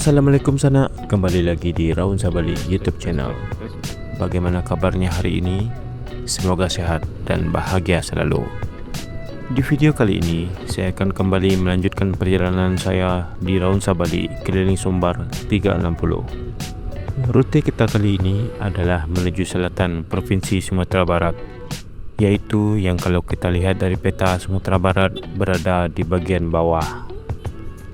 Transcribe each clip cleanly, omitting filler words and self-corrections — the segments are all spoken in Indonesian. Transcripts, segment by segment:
Assalamualaikum sana, kembali lagi di Raun Sabali YouTube channel. Bagaimana kabarnya hari ini? Semoga sehat dan bahagia selalu. Di video kali ini, saya akan kembali melanjutkan perjalanan saya di Raun Sabali keliling Sumbar 360. Rute kita kali ini adalah menuju selatan Provinsi Sumatera Barat, yaitu yang kalau kita lihat dari peta Sumatera Barat berada di bagian bawah.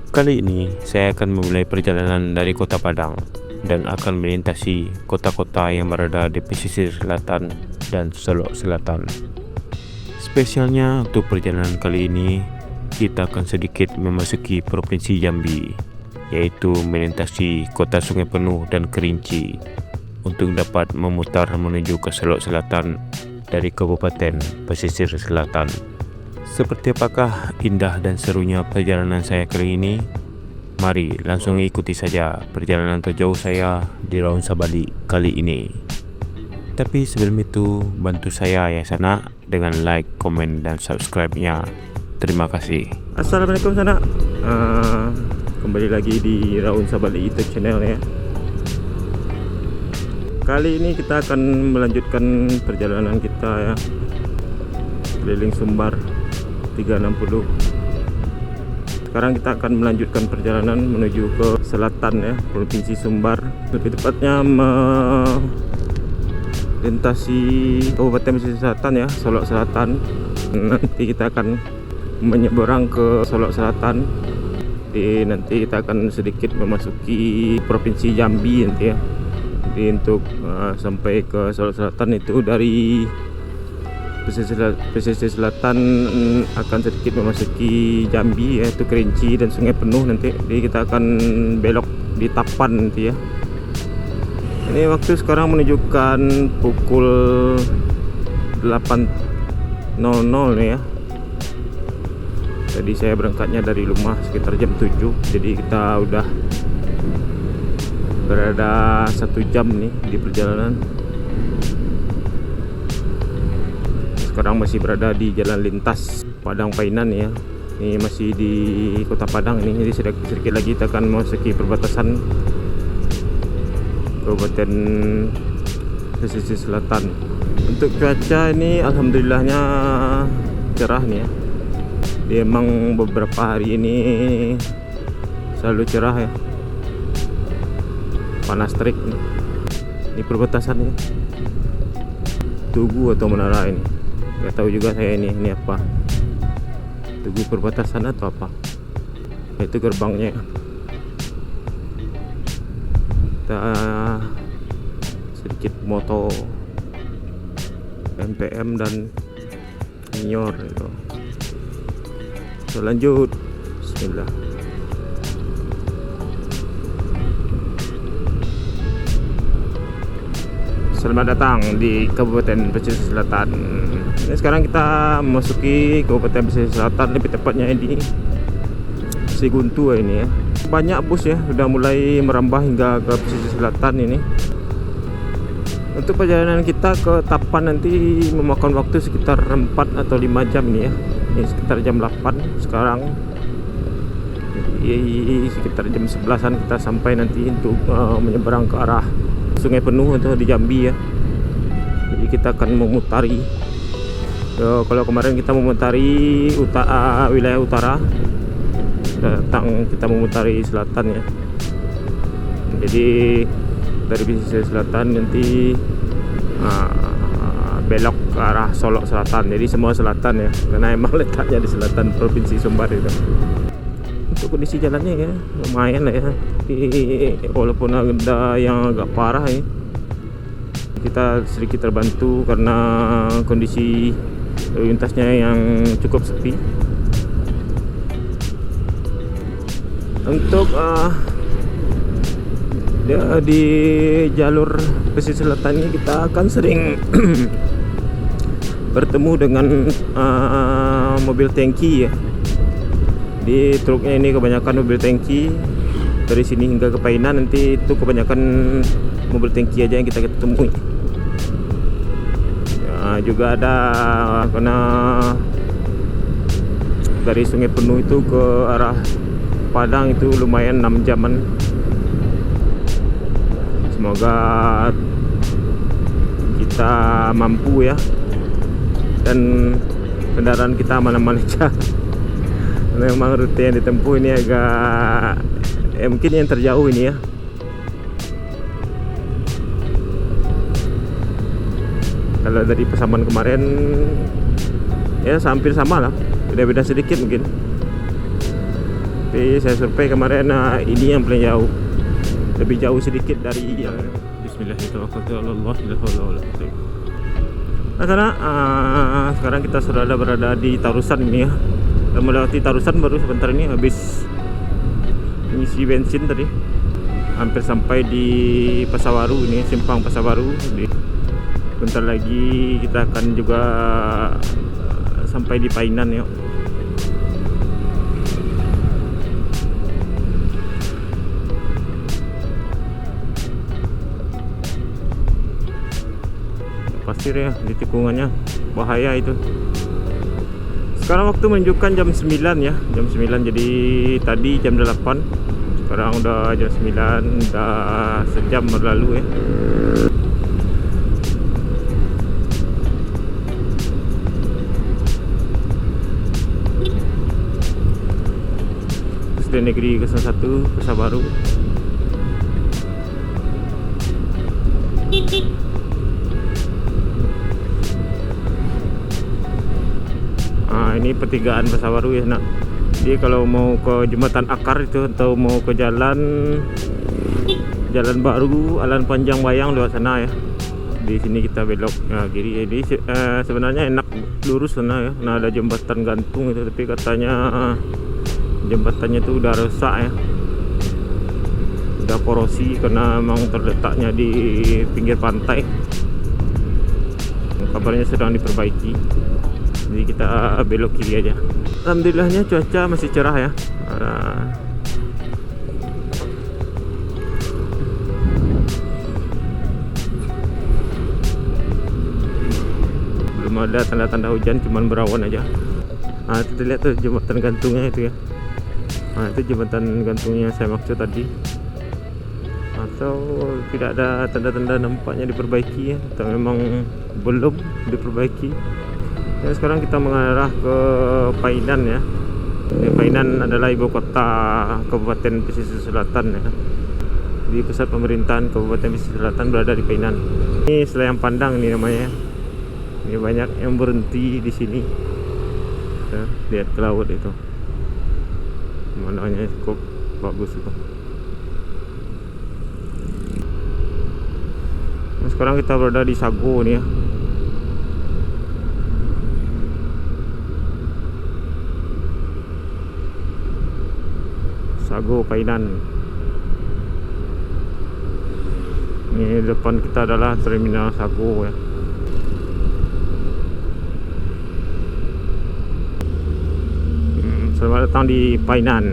Kali ini saya akan memulai perjalanan dari Kota Padang dan akan melintasi kota-kota yang berada di pesisir selatan dan Solok Selatan. Spesialnya untuk perjalanan kali ini, kita akan sedikit memasuki Provinsi Jambi, yaitu melintasi kota Sungai Penuh dan Kerinci untuk dapat memutar menuju ke Solok Selatan dari Kabupaten Pesisir Selatan. Seperti apakah indah dan serunya perjalanan saya kali ini? Mari langsung ikuti saja perjalanan terjauh saya di Raun Sabali kali ini. Tapi sebelum itu, bantu saya ya sana dengan like, komen, dan subscribe-nya. Terima kasih. Assalamualaikum sana. Kembali lagi di Raun Sabali YouTube channel ya. Kali ini kita akan melanjutkan perjalanan kita ya, keliling Sumbar 360. Sekarang kita akan melanjutkan perjalanan menuju ke selatan ya, Provinsi Sumbar, lebih tepatnya melintasi Kabupaten Pesisir Selatan ya, Solok Selatan. Nanti kita akan menyeberang ke Solok Selatan. Nanti kita akan sedikit memasuki Provinsi Jambi nanti ya. Jadi untuk sampai ke Solok Selatan itu dari pesisir selatan akan sedikit memasuki Jambi, yaitu Kerinci dan Sungai Penuh nanti. Jadi kita akan belok di Tapan nanti ya. Ini waktu sekarang menunjukkan pukul 8.00 nih ya. Jadi saya berangkatnya dari rumah sekitar jam 7. Jadi kita udah berada 1 jam nih di perjalanan. Sekarang masih berada di jalan lintas Padang Painan ya. Ini masih di Kota Padang ini. Jadi sedikit lagi kita akan memasuki perbatasan Kabupaten Pesisir Selatan. Untuk cuaca ini alhamdulillahnya cerah nih ya. Dia emang beberapa hari ini selalu cerah ya. Panas terik nih. Ini perbatasan ya. Tugu atau menara ini. Gak tahu juga saya ini apa, tugu perbatasan atau apa. Itu gerbangnya. Kita sedikit moto MPM dan senior itu. Lanjut. Bismillah. Selamat datang di Kabupaten Pesisir Selatan. Ini sekarang kita memasuki Kabupaten Pesisir Selatan, lebih tepatnya di Siguntu ini ya. Banyak bus ya sudah mulai merambah hingga ke Pesisir Selatan ini. Untuk perjalanan kita ke Tapan nanti memakan waktu sekitar 4 atau 5 jam ini ya. Ini sekitar jam 8 sekarang. Sekitar jam 11-an kita sampai nanti untuk menyeberang ke arah Sungai Penuh atau di Jambi ya. Jadi kita akan memutari. Kalau kemarin kita memutari wilayah utara, datang kita memutari selatan ya. Jadi dari pesisir selatan nanti belok ke arah Solok Selatan. Jadi semua selatan ya, karena emang letaknya di selatan Provinsi Sumbar itu. Untuk kondisi jalannya ya lumayan lah ya. Walaupun ada yang agak parah ya, kita sedikit terbantu karena kondisi lalu lintasnya yang cukup sepi. Untuk di jalur pesisir selatan ini kita akan sering bertemu dengan mobil tangki ya. Di truknya ini kebanyakan mobil tangki. Dari sini hingga ke Painan nanti itu kebanyakan mobil tangki aja yang kita temui. Ya, juga ada karena dari Sungai Penuh itu ke arah Padang itu lumayan 6 jaman Semoga kita mampu ya, dan kendaraan kita aman-aman aja. Memang rute yang ditempuh ini agak mungkin yang terjauh ini ya. Kalau dari Pasaman kemarin ya hampir sama lah, beda-beda sedikit mungkin. Tapi saya survei kemarin, ini yang paling jauh, lebih jauh sedikit dari yang Bismillahirrahmanirrahim. Nah, karena sekarang kita sudah berada di Tarusan ini ya. Kita melewati Tarusan baru sebentar ini, habis ngisi bensin tadi. Hampir sampai di Pasawaru ini, simpang Pasawaru. Bentar lagi kita akan juga sampai di Painan ya. Pasir ya di tikungannya, bahaya itu. Sekarang waktu menunjukkan jam 9 ya, jam 9. Jadi tadi jam 8, sekarang udah jam 9, udah sejam berlalu ya. SD Negeri 01 Pasawaru. Ini pertigaan Pasawaru ya nak. Jadi kalau mau ke Jembatan Akar itu, atau mau ke jalan baru Alan Panjang Bayang lewat sana ya. Di sini kita belok kiri. Jadi sebenarnya enak lurus sana ya. Nah, ada jembatan gantung itu, tapi katanya jembatannya itu udah rusak ya, udah korosi karena memang terletaknya di pinggir pantai. Kabarnya sedang diperbaiki. Jadi kita belok kiri aja. Alhamdulillahnya cuaca masih cerah ya. Belum ada tanda-tanda hujan, cuman berawan aja. Kita lihat tuh jembatan gantungnya itu ya. Itu jembatan gantungnya saya maksud tadi. Atau tidak ada tanda-tanda nampaknya diperbaiki ya, atau memang belum diperbaiki. Ya, sekarang kita mengarah ke Painan ya. Painan adalah ibu kota Kabupaten Pesisir Selatan ya. Di pusat pemerintahan Kabupaten Pesisir Selatan berada di Painan. Ini Selayang Pandang ini namanya. Ini banyak yang berhenti di sini. Ya, lihat ke laut itu. Pemandangannya cukup bagus itu. Nah, sekarang kita berada di Sago nih ya. Sago Painan. Ini depan kita adalah terminal Sago ya. Selamat datang di Painan.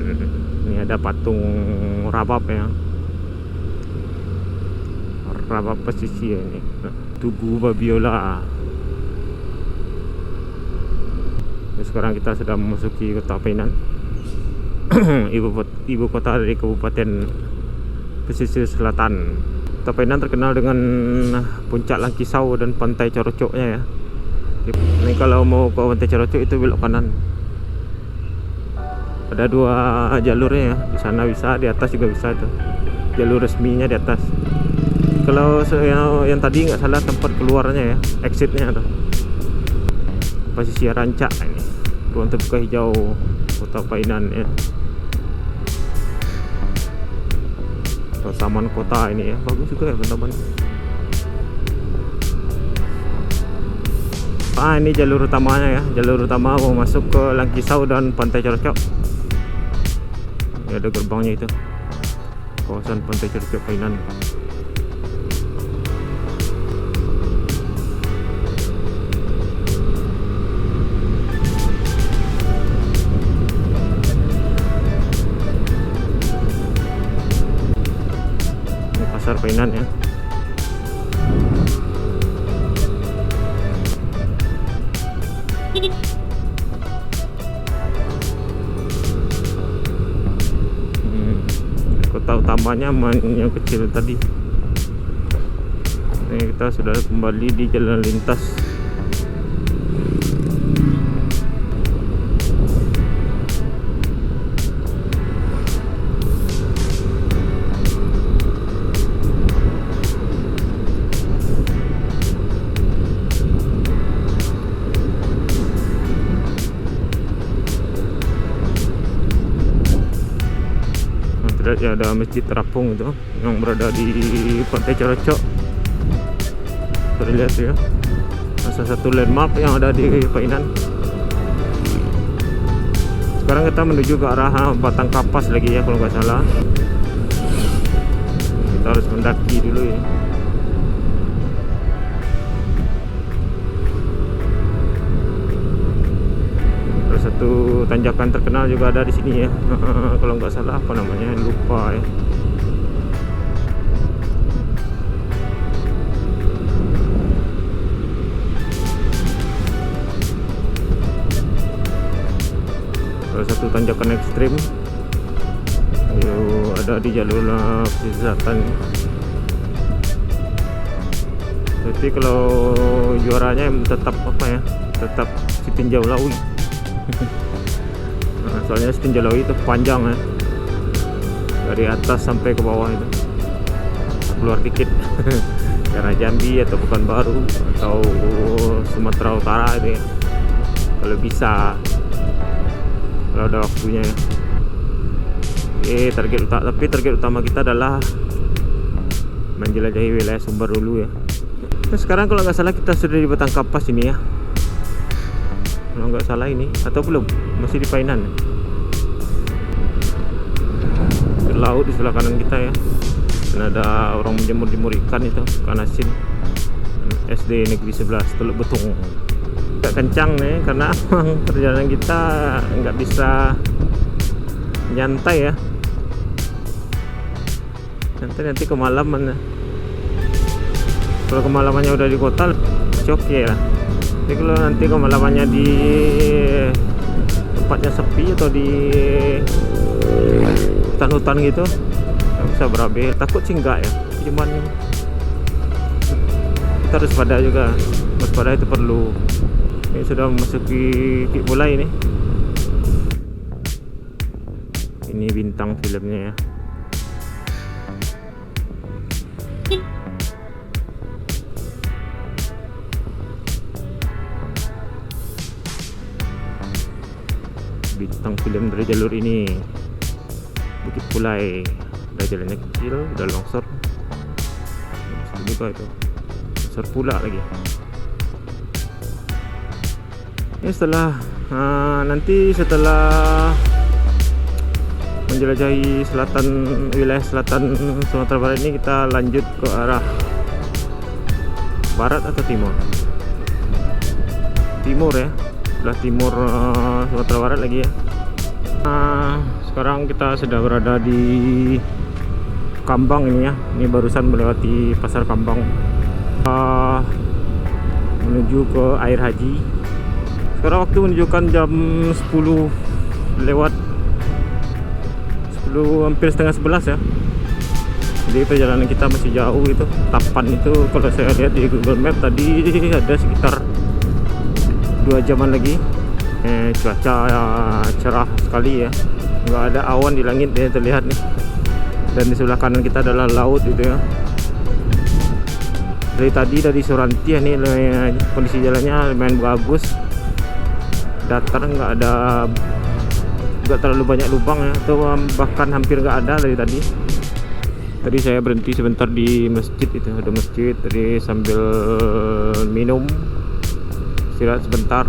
Ini ada patung Rabab ya. Rabab pesisir ini. Tugu Babiola. Sekarang kita sedang memasuki kota Painan. Ibu kota dari Kabupaten Pesisir Selatan. Kota Painan terkenal dengan puncak Langkisau dan pantai Corocoknya ya. Ini kalau mau ke pantai Corocok itu belok kanan. Ada dua jalurnya ya, di sana bisa, di atas juga bisa itu. Jalur resminya di atas. Kalau yang tadi nggak salah tempat keluarnya ya, exitnya tuh. Pesisir Rancak ini, ruang terbuka hijau kota Painan ya. Taman kota ini ya, bagus juga ya teman-teman. Ini jalur utamanya ya, jalur utama mau masuk ke Langkisau dan Pantai Corocok. Ya, ada gerbangnya itu, kawasan Pantai Corocok Painan. Ini pasar Painan ya. Kota utamanya yang kecil tadi, Ini kita sudah kembali di jalan lintas. Ya, ada masjid terapung itu yang berada di Pantai Corocok. Terlihat ya, salah satu landmark yang ada di Painan. Sekarang kita menuju ke arah Batang Kapas lagi ya, kalau nggak salah. Kita harus mendaki dulu ya. Satu tanjakan terkenal juga ada di sini ya. Kalau nggak salah apa namanya, lupa ya. Salah satu tanjakan ekstrim ada di jalur pesisir selatan. Tapi kalau juaranya tetap apa ya, tetap Setinjau Lawi. Nah, soalnya Setinjau Lawi itu panjang ya, dari atas sampai ke bawah itu keluar dikit. Karena Jambi atau Pekanbaru atau Sumatera Utara itu ya, kalau bisa, kalau ada waktunya ya. Tapi target utama kita adalah menjelajahi wilayah Sumber dulu ya. Nah, sekarang kalau nggak salah kita sudah di Batang Kapas ini ya, kalau nggak salah ini, atau belum, masih di Painan ya. Laut di sebelah kanan kita ya, dan ada orang menjemur ikan itu, ikan asin. SD Negeri 11 Teluk Betung. Agak kencang nih karena perjalanan kita nggak bisa nyantai ya, nanti kemalaman ya. Kalau kemalamannya udah di kota oke lah. Jadi kalau nanti kemalamannya di tempatnya sepi atau di hutan-hutan gitu, nggak bisa berabe. Takut sih enggak ya, cuman kita harus pada juga. Waspada itu perlu. Ini sudah memasuki Mulai ini. Ini bintang filmnya ya. Bintang film dari jalur ini. Bukit Pulai, ada jalannya kecil, udah longsor. Ini juga itu longsor pula lagi. Ini nanti setelah menjelajahi wilayah selatan Sumatera Barat ini, kita lanjut ke arah barat atau timur ya, sebelah timur Sumatera Barat lagi ya. Sekarang kita sudah berada di Kambang ini ya. Ini barusan melewati pasar Kambang menuju ke Air Haji. Sekarang waktu menunjukkan jam 10 lewat 10, hampir setengah 11 ya. Jadi perjalanan kita masih jauh itu. Tapan itu kalau saya lihat di Google Map tadi ada sekitar 2 jaman lagi. Cuaca cerah sekali ya, nggak ada awan di langit ya, terlihat nih. Dan di sebelah kanan kita adalah laut gitu ya. Dari Suranti ya, nih kondisi jalannya lumayan bagus, datar, nggak terlalu banyak lubang ya, atau bahkan hampir nggak ada dari tadi. Tadi saya berhenti sebentar di masjid itu, ada masjid tadi, sambil minum, istirahat sebentar,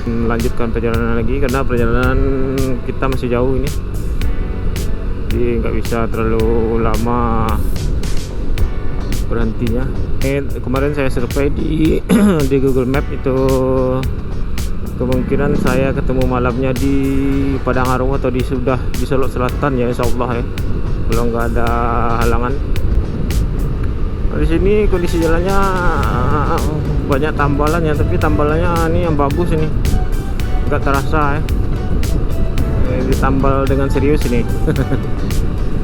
melanjutkan perjalanan lagi karena perjalanan kita masih jauh ini, jadi nggak bisa terlalu lama berhentinya. Kemarin saya survei di Google Map itu, kemungkinan saya ketemu malamnya di Padang Harum atau di Solok Selatan ya, insyaallah ya, kalau nggak ada halangan. Di sini kondisi jalannya banyak tambalan ya, tapi tambalannya ini yang bagus ini, nggak terasa ya, ditambal dengan serius ini.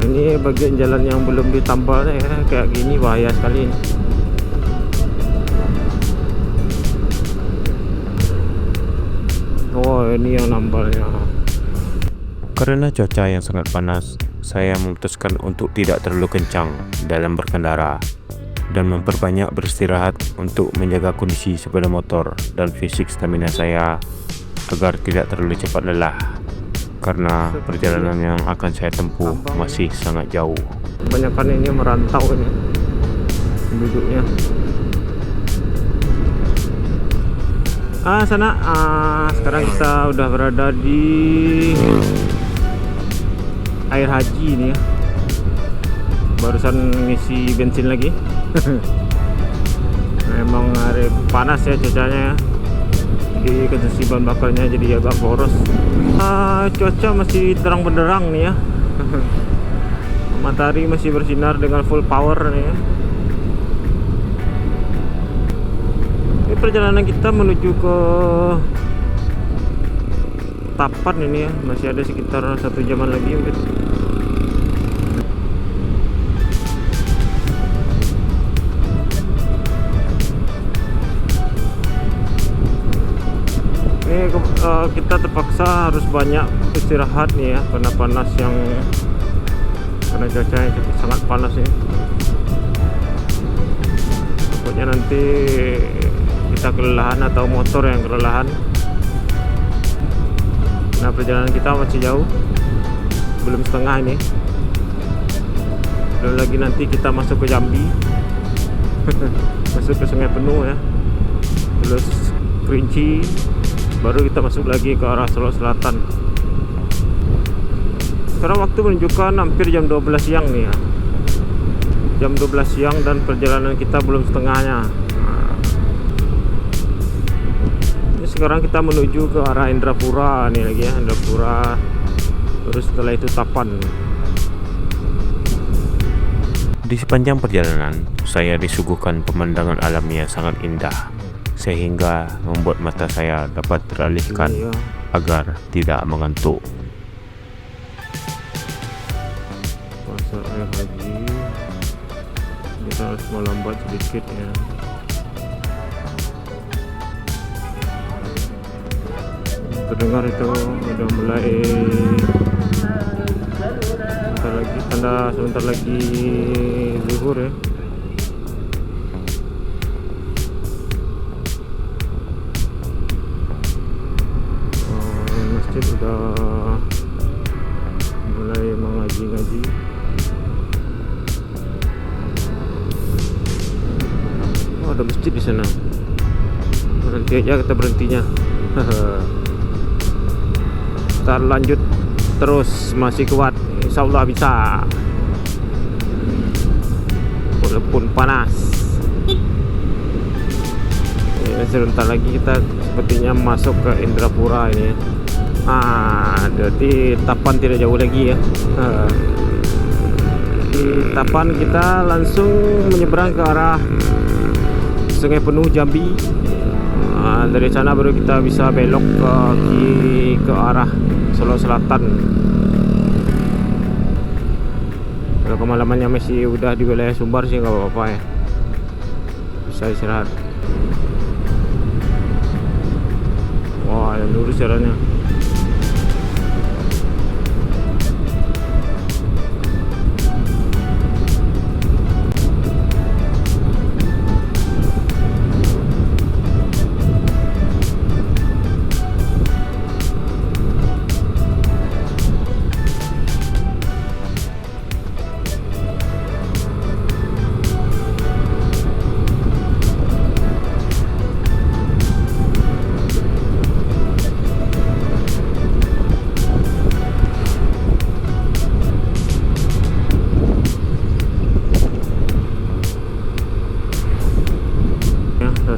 Ini bagian jalan yang belum ditambal ya, kayak gini bahaya sekali. Oh, ini yang nambalnya. Karena cuaca yang sangat panas, saya memutuskan untuk tidak terlalu kencang dalam berkendara dan memperbanyak beristirahat untuk menjaga kondisi sepeda motor dan fisik stamina saya agar tidak terlalu cepat lelah, karena perjalanan yang akan saya tempuh masih sangat jauh. Kebanyakan ini merantau ini penduduknya. Sana. Sekarang kita udah berada di air haji ini ya. Barusan ngisi bensin lagi. Memang hari panas ya cuacanya, jadi konsumsi bahan bakarnya jadi agak boros. Cuaca masih terang benderang nih ya. Matahari masih bersinar dengan full power nih ya. Ini perjalanan kita menuju ke Tapan ini ya, masih ada sekitar 1 jaman lagi mungkin. Ini kita terpaksa harus banyak istirahat nih ya, karena panas karena cuaca yang cukup sangat panas ya. Takutnya nanti kita kelelahan atau motor yang kelelahan. Nah, perjalanan kita masih jauh, belum setengah ini. Belum lagi nanti kita masuk ke Jambi. Masuk ke Sungai Penuh ya, terus Kerinci, baru kita masuk lagi ke arah Solo Selatan. Sekarang waktu menunjukkan hampir jam 12 siang nih ya. Jam 12 siang dan perjalanan kita belum setengahnya. Sekarang kita menuju ke arah Indrapura nih lagi ya, Indrapura. Terus setelah itu Tapan. Di sepanjang perjalanan, saya disuguhkan pemandangan alam yang sangat indah, sehingga membuat mata saya dapat teralihkan agar tidak mengantuk. Pasar air haji, kita harus melambat sedikit ya. Terdengar itu udah mulai sebentar lagi zuhur ya. Masjid udah mulai mengaji-ngaji. Oh, ada masjid di sana. Berhenti aja kita berhentinya. Kita lanjut terus, masih kuat, insya Allah bisa walaupun panas. Sebentar lagi kita sepertinya masuk ke Indrapura ini. Jadi Tapan tidak jauh lagi ya. Di Tapan kita langsung menyeberang ke arah Sungai Penuh Jambi. Dari sana baru kita bisa belok ke arah Solo Selatan. Kalau kemalamannya masih udah di wilayah Sumbar sih nggak apa-apa ya, bisa istirahat. Wah, yang lurus jalannya.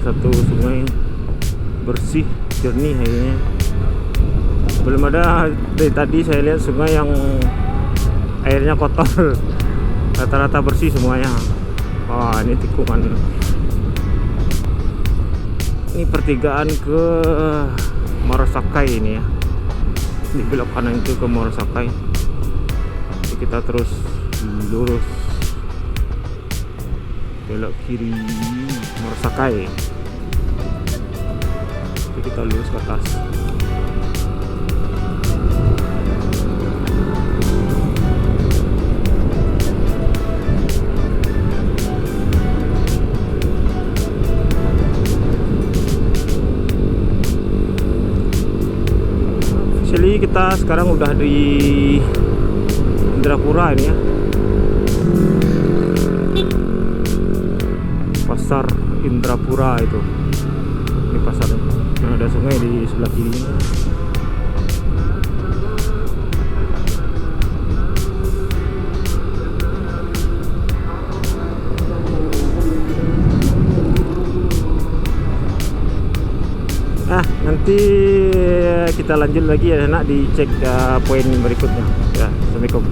Satu sungai bersih, jernih airnya. Belum ada dari tadi saya lihat sungai yang airnya kotor. Rata-rata bersih semuanya. Wah, ini tikungan. Ini pertigaan ke Morosakai ini ya. Di belok kanan itu ke Morosakai. Jadi kita terus lurus belok kiri Marasakai. Jadi kita lurus ke atas. Actually kita sekarang udah di Indrapura ini ya. Pasar Indrapura itu. Ini pasarnya. Nah, ada sungai di sebelah kiri. Nanti kita lanjut lagi ya nak, dicek poin berikutnya ya. Assalamualaikum.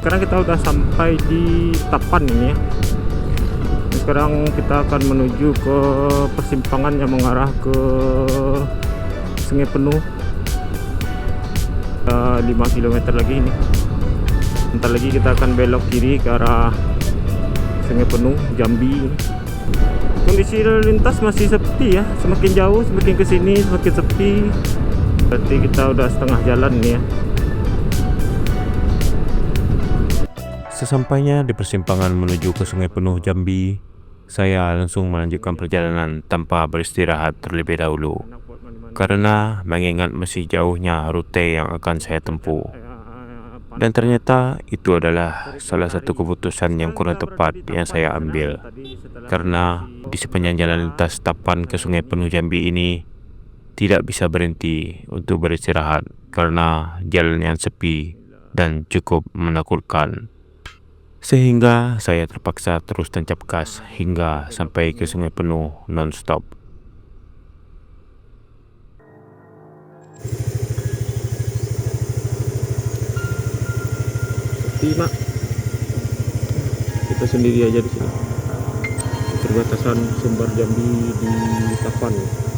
Sekarang kita udah sampai di Tapan ini ya. Sekarang kita akan menuju ke persimpangan yang mengarah ke Sungai Penuh. 5 km lagi ini. Bentar lagi kita akan belok kiri ke arah Sungai Penuh, Jambi. Kondisi lalu lintas masih sepi ya. Semakin jauh, semakin kesini semakin sepi. Berarti kita udah setengah jalan nih ya. Sesampainya di persimpangan menuju ke Sungai Penuh Jambi, saya langsung melanjutkan perjalanan tanpa beristirahat terlebih dahulu, karena mengingat masih jauhnya rute yang akan saya tempuh. Dan ternyata itu adalah salah satu keputusan yang kurang tepat yang saya ambil, karena di sepanjang jalan lintas Tapan ke Sungai Penuh Jambi ini tidak bisa berhenti untuk beristirahat karena jalan yang sepi dan cukup menakutkan. Sehingga saya terpaksa terus tancap gas hingga sampai ke Sungai Penuh non-stop. Mak, kita sendiri aja di sini. Perbatasan Sumbar Jambi di Tapan.